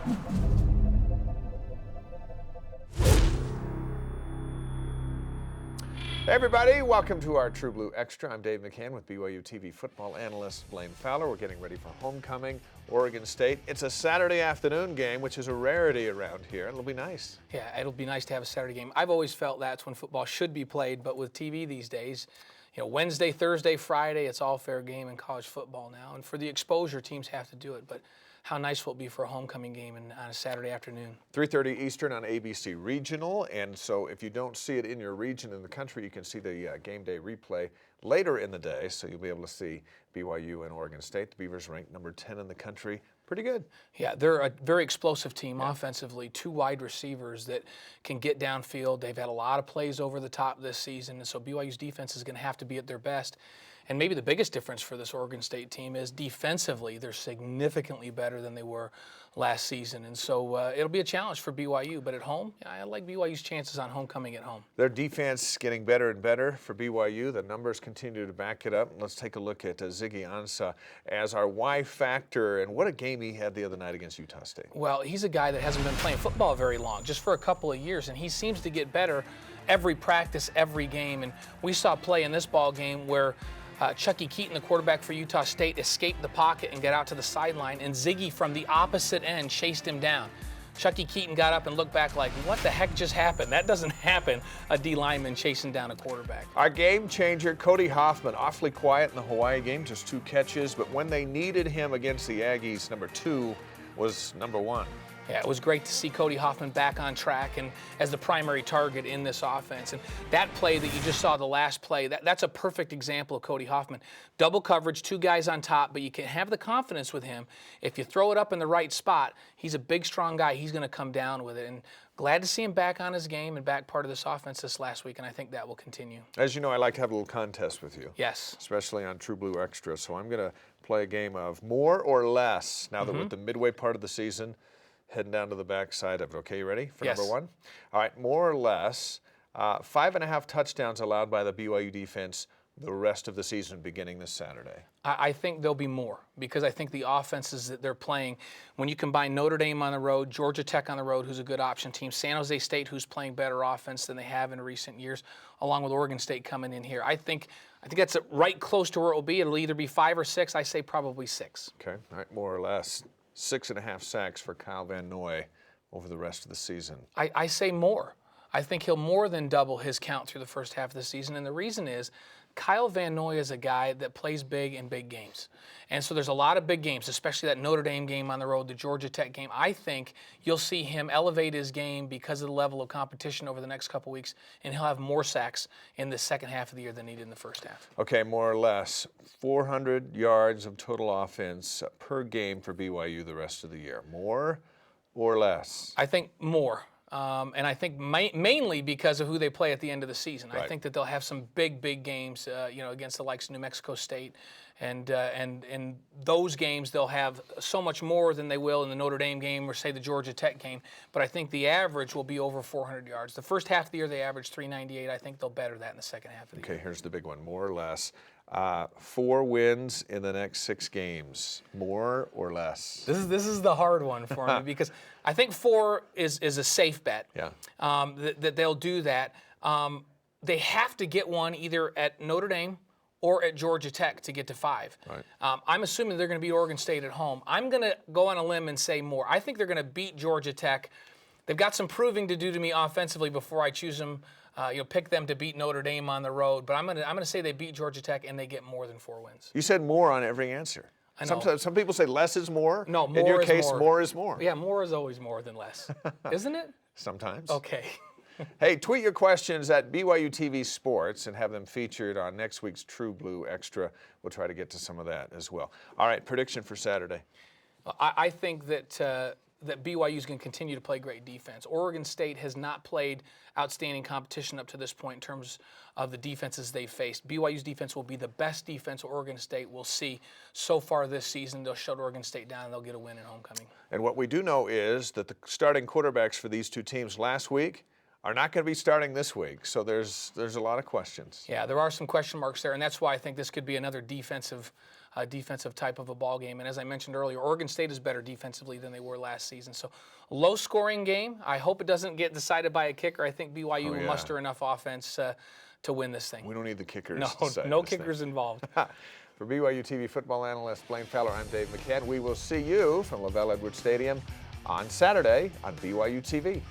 Hey everybody, welcome to our True Blue Extra. I'm Dave McCann with BYUtv football analyst Blaine Fowler. We're getting ready for homecoming, Oregon State. It's a Saturday afternoon game, which is a rarity around here. It'll be nice. Yeah, it'll be nice to have a Saturday game. I've always felt that's when football should be played, but with TV these days, you know, Wednesday, Thursday, Friday, it's all fair game in college football now. And for the exposure, teams have to do it. But how nice will it be for a homecoming game on a Saturday afternoon? 3:30 Eastern on ABC Regional, and so if you don't see it in your region in the country, you can see the game day replay later in the day, so you'll be able to see BYU and Oregon State. The Beavers ranked number 10 in the country. Pretty good. Yeah, they're a very explosive team offensively. Two wide receivers that can get downfield. They've had a lot of plays over the top this season, and so BYU's defense is going to have to be at their best. And maybe the biggest difference for this Oregon State team is defensively, they're significantly better than they were last season. And so it'll be a challenge for BYU. But at home, I like BYU's chances on homecoming at home. Their defense getting better and better for BYU. The numbers continue to back it up. Let's take a look at Ziggy Ansah as our Y factor. And what a game he had the other night against Utah State. Well, he's a guy that hasn't been playing football very long, just for a couple of years. And he seems to get better every practice, every game. And we saw play in this ball game where Chucky Keaton, the quarterback for Utah State, escaped the pocket and got out to the sideline, and Ziggy from the opposite end chased him down. Chucky Keaton got up and looked back like, what the heck just happened? That doesn't happen, a D lineman chasing down a quarterback. Our game changer, Cody Hoffman, awfully quiet in the Hawaii game, just 2 catches, but when they needed him against the Aggies, number 2 was number 1. Yeah, it was great to see Cody Hoffman back on track and as the primary target in this offense. And that play that you just saw, the last play, that's a perfect example of Cody Hoffman. Double coverage, 2 guys on top, but you can have the confidence with him. If you throw it up in the right spot, he's a big, strong guy. He's going to come down with it. And glad to see him back on his game and back part of this offense this last week, and I think that will continue. As you know, I like to have a little contest with you. Yes. Especially on True Blue Extra. So I'm going to play a game of more or less now that we're at the midway part of the season. Heading down to the backside of it. Okay, you ready for Yes. number 1? All right, more or less, 5.5 touchdowns allowed by the BYU defense the rest of the season beginning this Saturday. I think there'll be more because I think the offenses that they're playing, when you combine Notre Dame on the road, Georgia Tech on the road, who's a good option team, San Jose State, who's playing better offense than they have in recent years, along with Oregon State coming in here. I think that's right close to where it will be. It'll either be 5 or 6. I say probably 6. Okay, all right, more or less. 6.5 sacks for Kyle Van Noy over the rest of the season. I say more. I think he'll more than double his count through the first half of the season. And the reason is Kyle Van Noy is a guy that plays big in big games. And so there's a lot of big games, especially that Notre Dame game on the road, the Georgia Tech game. I think you'll see him elevate his game because of the level of competition over the next couple weeks, and he'll have more sacks in the second half of the year than he did in the first half. Okay, more or less. 400 yards of total offense per game for BYU the rest of the year. More or less? I think more. And I think mainly because of who they play at the end of the season. Right. I think that they'll have some big games, against the likes of New Mexico State, and in those games they'll have so much more than they will in the Notre Dame game or say the Georgia Tech game. But I think the average will be over 400 yards. The first half of the year they averaged 398. I think they'll better that in the second half of the year. Okay, here's the big one. More or less. 4 wins in the next 6 games. More or less? This is the hard one for me because I think 4 is a safe bet. Yeah. That they'll do that. They have to get one either at Notre Dame or at Georgia Tech to get to 5. Right. I'm assuming they're going to beat Oregon State at home. I'm going to go on a limb and say more. I think they're going to beat Georgia Tech. They've got some proving to do to me offensively before I choose them. Pick them to beat Notre Dame on the road, but I'm gonna say they beat Georgia Tech and they get more than 4 wins. You said more on every answer. I know. Some people say less is more. No, more in your is case, more. more is more. Yeah, more is always more than less, isn't it? Sometimes. Okay. Hey, tweet your questions at BYUtv Sports and have them featured on next week's True Blue Extra. We'll try to get to some of that as well. All right, prediction for Saturday. I think that BYU is going to continue to play great defense. Oregon State has not played outstanding competition up to this point in terms of the defenses they've faced. BYU's defense will be the best defense Oregon State will see so far this season. They'll shut Oregon State down and they'll get a win at homecoming. And what we do know is that the starting quarterbacks for these 2 teams last week are not going to be starting this week. So there's a lot of questions. Yeah, there are some question marks there, and that's why I think this could be another defensive defensive type of a ball game. And as I mentioned earlier, Oregon State is better defensively than they were last season. So low-scoring game. I hope it doesn't get decided by a kicker. I think BYU will muster enough offense to win this thing. We don't need the kickers. No kickers involved. For BYUtv football analyst Blaine Fowler, I'm Dave McCann. We will see you from LaVell Edwards Stadium on Saturday on BYUtv.